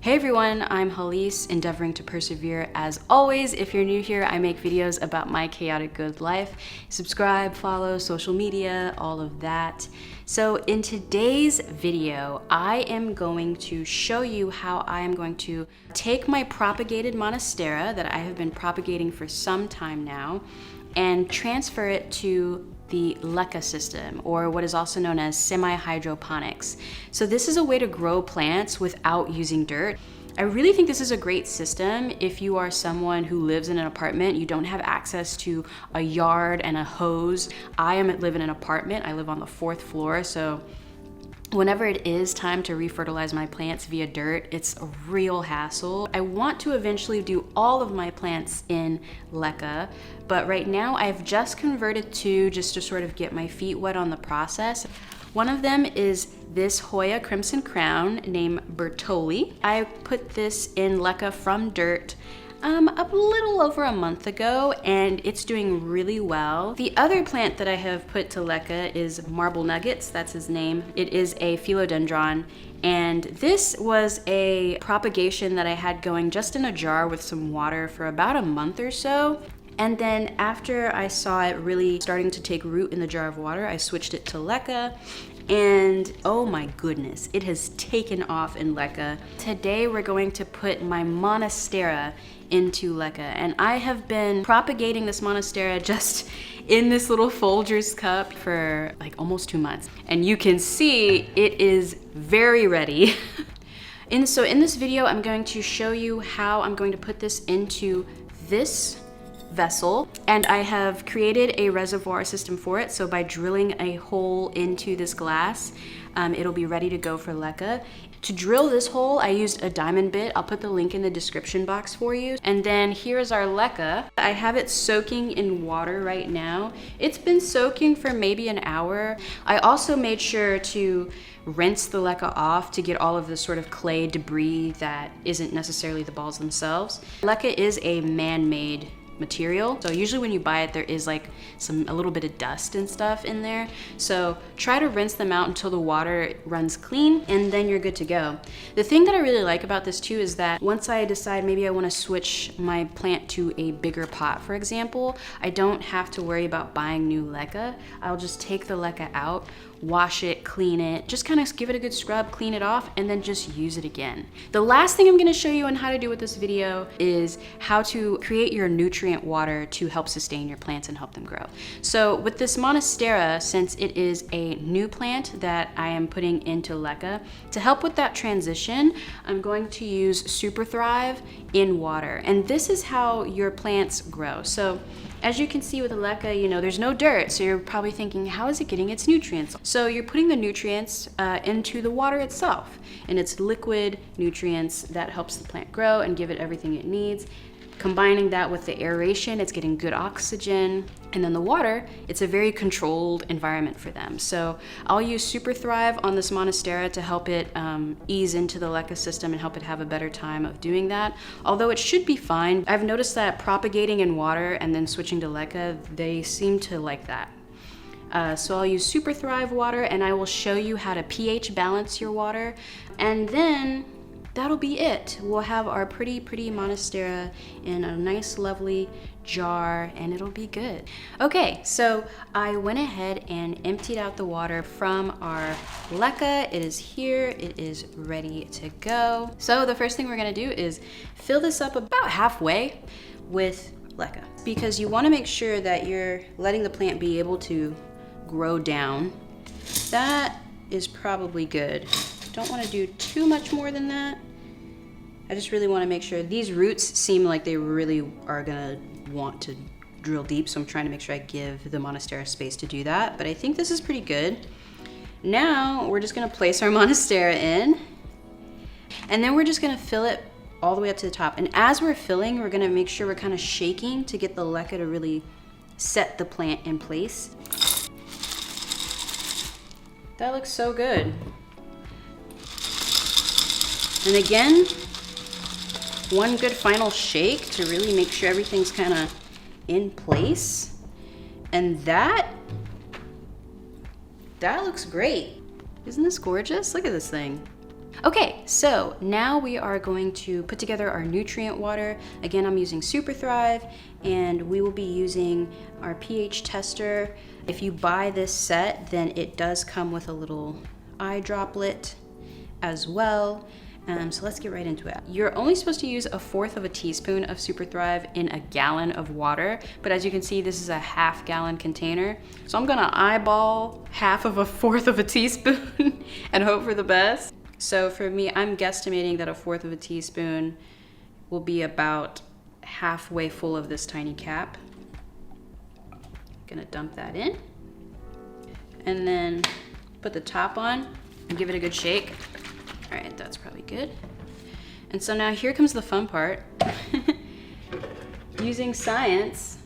Hey everyone, I'm Hallease, endeavoring to persevere as always. If you're new here, I make videos about my chaotic good life. Subscribe, follow, social media, all of that. So in today's video, I am going to show you how I am going to take my propagated monstera that I have been propagating for some time now and transfer it to the LECA system, or what is also known as semihydroponics. So this is a way to grow plants without using dirt. I really think this is a great system if you are someone who lives in an apartment, you don't have access to a yard and a hose. I live in an apartment, I live on the 4th floor, so whenever it is time to refertilize my plants via dirt, it's a real hassle. I want to eventually do all of my plants in LECA, but right now I've just converted to just to sort of get my feet wet on the process. One of them is this Hoya Crimson Crown named Bertolli. I put this in LECA from dirt a little over a month ago, and it's doing really well. The other plant that I have put to LECA is Marble Nuggets, that's his name. It is a philodendron, and this was a propagation that I had going just in a jar with some water for about a month or so. And then after I saw it really starting to take root in the jar of water, I switched it to LECA, and oh my goodness, it has taken off in LECA. Today we're going to put my monstera into LECA, and I have been propagating this monstera just in this little Folgers cup for like almost 2 months, and you can see it is very ready. So in this video, I'm going to show you how I'm going to put this into this vessel, and I have created a reservoir system for it. So by drilling a hole into this glass, it'll be ready to go for LECA. To drill this hole, I used a diamond bit. I'll put the link in the description box for you. And then here's our LECA. I have it soaking in water right now. It's been soaking for maybe an hour. I also made sure to rinse the LECA off to get all of the sort of clay debris that isn't necessarily the balls themselves. LECA is a man-made material, so usually when you buy it there is like a little bit of dust and stuff in there, so try to rinse them out until the water runs clean, and then you're good to go. The thing that I really like about this too is that once I decide maybe I want to switch my plant to a bigger pot, for example, I don't have to worry about buying new LECA. I'll just take the LECA out, wash it, clean it, just kind of give it a good scrub, clean it off, and then just use it again. The last thing I'm going to show you on how to do with this video is how to create your nutrient water to help sustain your plants and help them grow. So with this monstera, since it is a new plant that I am putting into LECA, to help with that transition, I'm going to use Super Thrive in water. And this is how your plants grow. So as you can see with the LECA, there's no dirt, so you're probably thinking, how is it getting its nutrients? So you're putting the nutrients into the water itself, and it's liquid nutrients that helps the plant grow and give it everything it needs. Combining that with the aeration, it's getting good oxygen, and then the water, it's a very controlled environment for them. So I'll use Super Thrive on this monstera to help it ease into the LECA system and help it have a better time of doing that. Although it should be fine. I've noticed that propagating in water and then switching to LECA, they seem to like that. So I'll use Super Thrive water, and I will show you how to pH balance your water, and then that'll be it. We'll have our pretty monstera in a nice lovely jar, and it'll be good. Okay, so I went ahead and emptied out the water from our LECA. It is here, it is ready to go. So the first thing we're gonna do is fill this up about halfway with LECA, because you wanna make sure that you're letting the plant be able to grow down. That is probably good. Don't want to do too much more than that. I just really want to make sure. These roots seem like they really are gonna want to drill deep, so I'm trying to make sure I give the monstera space to do that, but I think this is pretty good. Now we're just gonna place our monstera in, and then we're just gonna fill it all the way up to the top. And as we're filling, we're gonna make sure we're kind of shaking to get the LECA to really set the plant in place. That looks so good. And again, one good final shake to really make sure everything's kind of in place. And that looks great. Isn't this gorgeous? Look at this thing. Okay, so now we are going to put together our nutrient water. Again, I'm using Super Thrive, and we will be using our pH tester. If you buy this set, then it does come with a little eye droplet as well. So let's get right into it. You're only supposed to use 1/4 teaspoon of Super Thrive in a gallon of water, but as you can see, this is a 1/2 gallon container. So I'm gonna eyeball 1/4 teaspoon and hope for the best. So for me, I'm guesstimating that 1/4 teaspoon will be about halfway full of this tiny cap. Gonna dump that in, and then put the top on and give it a good shake. All right, that's probably good. And so now here comes the fun part. Using science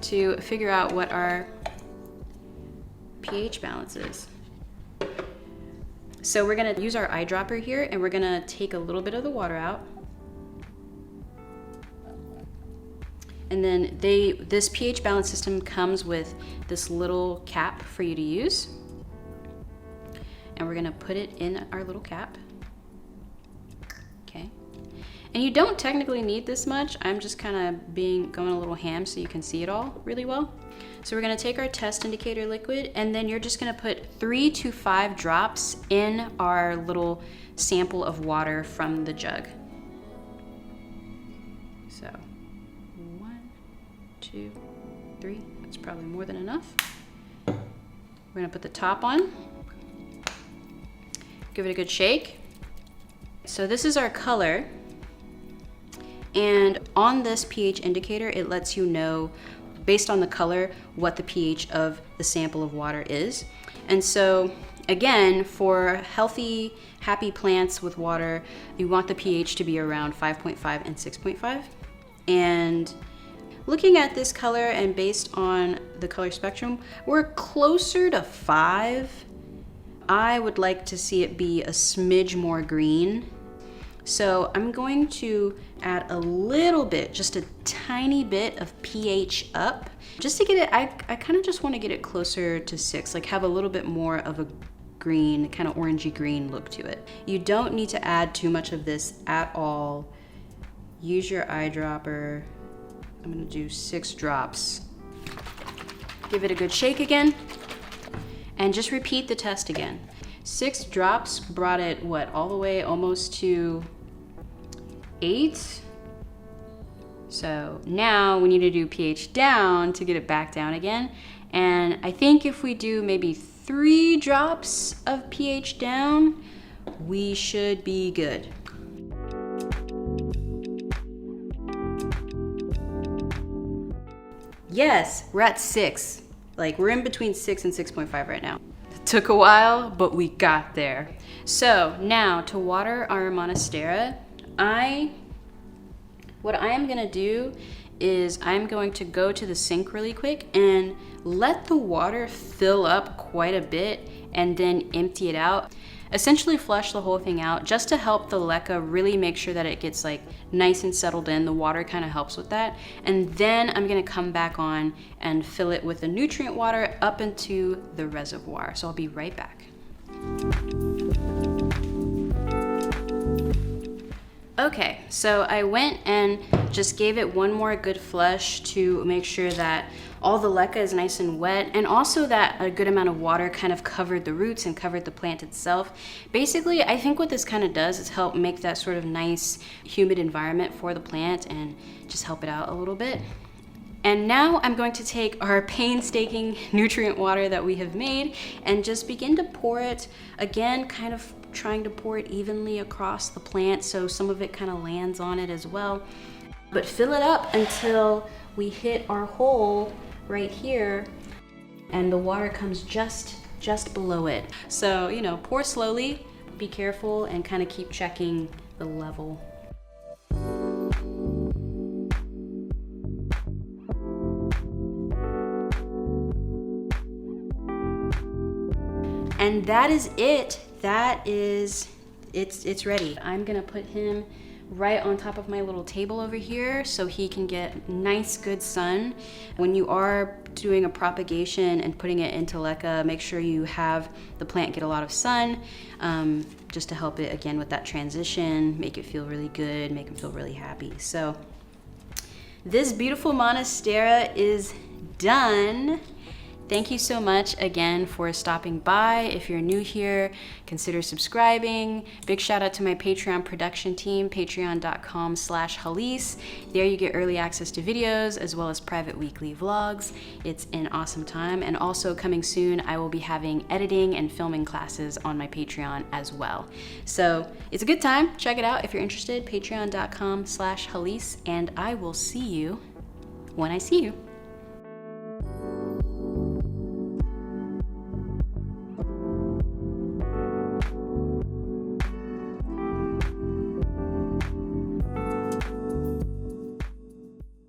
to figure out what our pH balance is. So we're gonna use our eyedropper here, and we're gonna take a little bit of the water out. And then this pH balance system comes with this little cap for you to use. And we're gonna put it in our little cap. Okay. And you don't technically need this much. I'm just kind of going a little ham so you can see it all really well. So we're gonna take our test indicator liquid, and then you're just gonna put 3 to 5 drops in our little sample of water from the jug. So 1, 2, 3, that's probably more than enough. We're gonna put the top on. Give it a good shake. So this is our color. And on this pH indicator, it lets you know, based on the color, what the pH of the sample of water is. And so again, for healthy, happy plants with water, you want the pH to be around 5.5 and 6.5. And looking at this color and based on the color spectrum, we're closer to 5. I would like to see it be a smidge more green. So I'm going to add a little bit, just a tiny bit of pH up, just to get it, I kind of just want to get it closer to 6, like have a little bit more of a green, kind of orangey green look to it. You don't need to add too much of this at all. Use your eyedropper. I'm gonna do 6 drops. Give it a good shake again. And just repeat the test again. 6 drops brought it, what, all the way almost to 8. So now we need to do pH down to get it back down again. And I think if we do maybe 3 drops of pH down, we should be good. Yes, we're at 6. Like, we're in between 6 and 6.5 right now. It took a while, but we got there. So now to water our monstera, what I am gonna do is I'm going to go to the sink really quick and let the water fill up quite a bit and then empty it out. Essentially flush the whole thing out just to help the LECA really make sure that it gets like nice and settled in. The water kind of helps with that. And then I'm gonna come back on and fill it with the nutrient water up into the reservoir. So I'll be right back. Okay, so I went and just gave it one more good flush to make sure that all the LECA is nice and wet, and also that a good amount of water kind of covered the roots and covered the plant itself. Basically, I think what this kind of does is help make that sort of nice humid environment for the plant and just help it out a little bit. And now I'm going to take our painstaking nutrient water that we have made and just begin to pour it, again, kind of trying to pour it evenly across the plant so some of it kind of lands on it as well. But fill it up until we hit our hole right here and the water comes just below it. So, you know, pour slowly, be careful, and kind of keep checking the level. And that is it. It's ready. I'm gonna put him right on top of my little table over here so he can get nice good sun. When you are doing a propagation and putting it into LECA, make sure you have the plant get a lot of sun, just to help it again with that transition, make it feel really good, make them feel really happy. So this beautiful monstera is done. Thank you so much again for stopping by. If you're new here, consider subscribing. Big shout out to my Patreon production team, patreon.com/Hallease. There you get early access to videos as well as private weekly vlogs. It's an awesome time. And also coming soon, I will be having editing and filming classes on my Patreon as well. So it's a good time. Check it out if you're interested, patreon.com/Hallease, and I will see you when I see you.